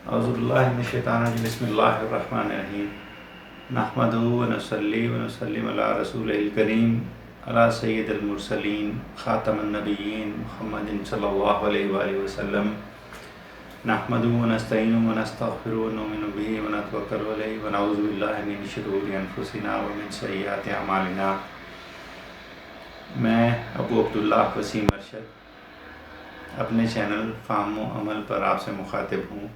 اعوذ باللہ من الشیطان الرجیم بسم اللہ الرحمن الرحیم نحمدہ ونصلی ونسلم علی رسول الکریم علی سید المرسلین خاتم النبیین محمد صلی اللہ علیہ وآلہ وسلم نحمدہ ونستعین ونستغفر ونؤمن بہ ونتوکل علیہ ونعوذ باللہ من شرور انفسنا ومن سیئات اعمالنا۔ میں ابو عبداللہ وسیم ارشد اپنے چینل فہم و عمل پر آپ سے مخاطب ہوں۔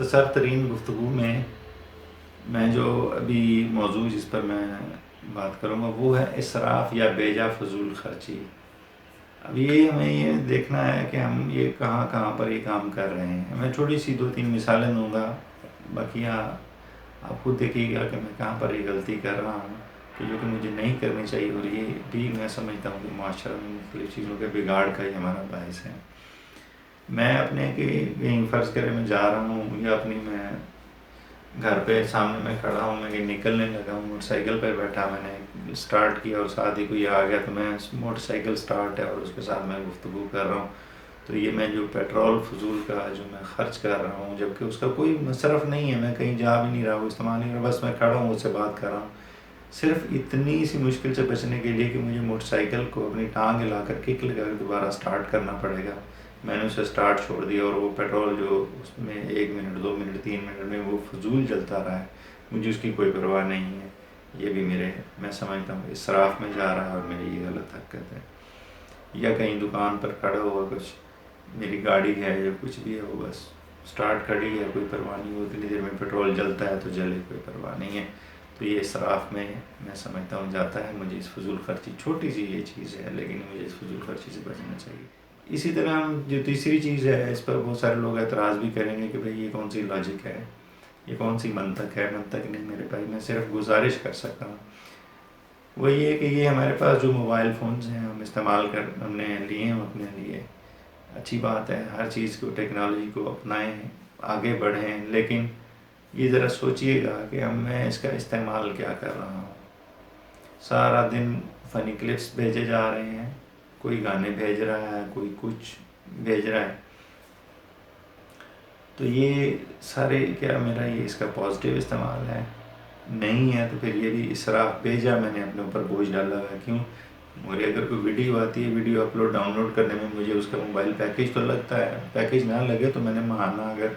سر ترین گفتگو میں جو ابھی موضوع جس پر میں بات کروں گا وہ ہے اسراف یا بیجا فضول خرچی۔ اب یہ ہمیں یہ دیکھنا ہے کہ ہم یہ کہاں پر یہ کام کر رہے ہیں۔ میں چھوٹی سی 2-3 مثالیں دوں گا، باقی آپ خود دیکھیے گا کہ میں کہاں پر یہ غلطی کر رہا ہوں کہ جو کہ مجھے نہیں کرنی چاہیے، اور یہ بھی میں سمجھتا ہوں کہ معاشرہ میں مختلف چیزوں کے بگاڑ کا ہی ہمارا باعث ہے۔ میں اپنے کہیں فرض کرے میں جا رہا ہوں یا اپنی میں گھر پہ سامنے میں کھڑا ہوں، میں نکلنے لگا ہوں، موٹر سائیکل پہ بیٹھا، میں نے سٹارٹ کیا اور ساتھ ہی کوئی آ گیا تو میں موٹر سائیکل سٹارٹ ہے اور اس کے ساتھ میں گفتگو کر رہا ہوں، تو یہ میں جو پیٹرول فضول کا جو میں خرچ کر رہا ہوں جبکہ اس کا کوئی مصرف نہیں ہے، میں کہیں جا بھی نہیں رہا ہوں، استعمال نہیں کر رہا، بس میں کھڑا ہوں اس سے بات کر رہا ہوں، صرف اتنی سی مشکل سے بچنے کے لیے کہ مجھے موٹر سائیکل کو اپنی ٹانگ ہلا کر کک لگا کر دوبارہ سٹارٹ کرنا پڑے گا۔ میں نے اسے سٹارٹ چھوڑ دیا اور وہ پیٹرول جو اس میں 1 منٹ 2 منٹ 3 منٹ میں وہ فضول جلتا رہا ہے، مجھے اس کی کوئی پرواہ نہیں ہے۔ یہ بھی میں سمجھتا ہوں اسراف میں جا رہا ہے اور میری یہ غلط حرکت ہے۔ یا کہیں دکان پر کھڑا ہوا، کچھ میری گاڑی ہے یا کچھ بھی ہے، وہ بس سٹارٹ کھڑی ہے، کوئی پرواہ نہیں، وہ اتنی دیر میں پیٹرول جلتا ہے تو جلے، کوئی پرواہ نہیں ہے، تو یہ اسراف میں سمجھتا ہوں جاتا ہے۔ مجھے اس فضول خرچی، چھوٹی سی یہ چیز ہے لیکن مجھے اس فضول خرچی سے بچنا چاہیے۔ اسی طرح جو تیسری چیز ہے، اس پر بہت سارے لوگ اعتراض بھی کریں گے کہ بھئی یہ کون سی لاجک ہے، یہ کون سی منطق ہے۔ منطق نہیں میرے بھائی، میں صرف گزارش کر سکتا ہوں، وہ یہ کہ یہ ہمارے پاس جو موبائل فونز ہیں ہم استعمال ہم نے لیے ہیں اپنے لیے، اچھی بات ہے، ہر چیز کو ٹیکنالوجی کو اپنائیں، آگے بڑھیں، لیکن یہ ذرا سوچئے گا کہ میں اس کا استعمال کیا کر رہا ہوں۔ سارا دن فنی کلپس بھیجے جا رہے ہیں، کوئی گانے بھیج رہا ہے، کوئی کچھ بھیج رہا ہے، تو یہ سارے کیا میرا یہ اس کا پازیٹیو استعمال ہے؟ نہیں ہے، تو پھر یہ بھی اسراف بیجا میں نے اپنے اوپر بوجھ ڈالا ہے۔ کیوں؟ مجھے اگر کوئی ویڈیو آتی ہے، ویڈیو اپلوڈ ڈاؤن لوڈ کرنے میں مجھے اس کا موبائل پیکیج تو لگتا ہے، پیکیج نہ لگے تو میں نے ماہانہ اگر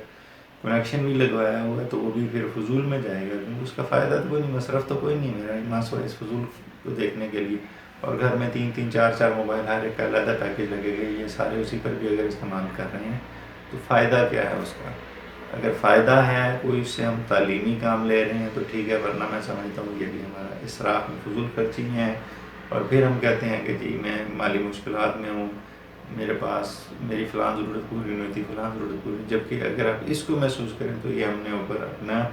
کنیکشن بھی لگوایا ہوا ہے تو وہ بھی پھر فضول میں جائے گا، کیونکہ اس کا فائدہ تو کوئی نہیں، مصرف تو کوئی نہیں میرا، ماسوا اس فضول کو دیکھنے کے لیے۔ اور گھر میں 3-3 4-4 موبائل، ہر ایک کا علیحدہ پیکیج لگے گا، یہ سارے اسی پر بھی اگر استعمال کر رہے ہیں تو فائدہ کیا ہے اس کا؟ اگر فائدہ ہے کوئی، اس سے ہم تعلیمی کام لے رہے ہیں تو ٹھیک ہے، ورنہ میں سمجھتا ہوں یہ بھی ہمارا اسراف میں فضول خرچی ہے۔ اور پھر ہم کہتے ہیں کہ جی میں مالی مشکلات میں ہوں، میرے پاس میری فلاں ضرورت پوری نہیں ہوتی، فلاں ضرورت پوری، جبکہ اگر آپ اس کو محسوس کریں تو یہ ہم نے اوپر اپنا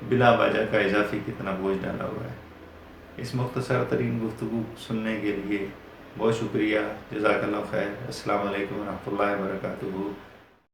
بلا وجہ کا اضافی کتنا بوجھ ڈالا ہوا ہے۔ اس مختصر ترین گفتگو سننے کے لیے بہت شکریہ، جزاک اللہ خیر، السلام علیکم ورحمۃ اللہ وبرکاتہ۔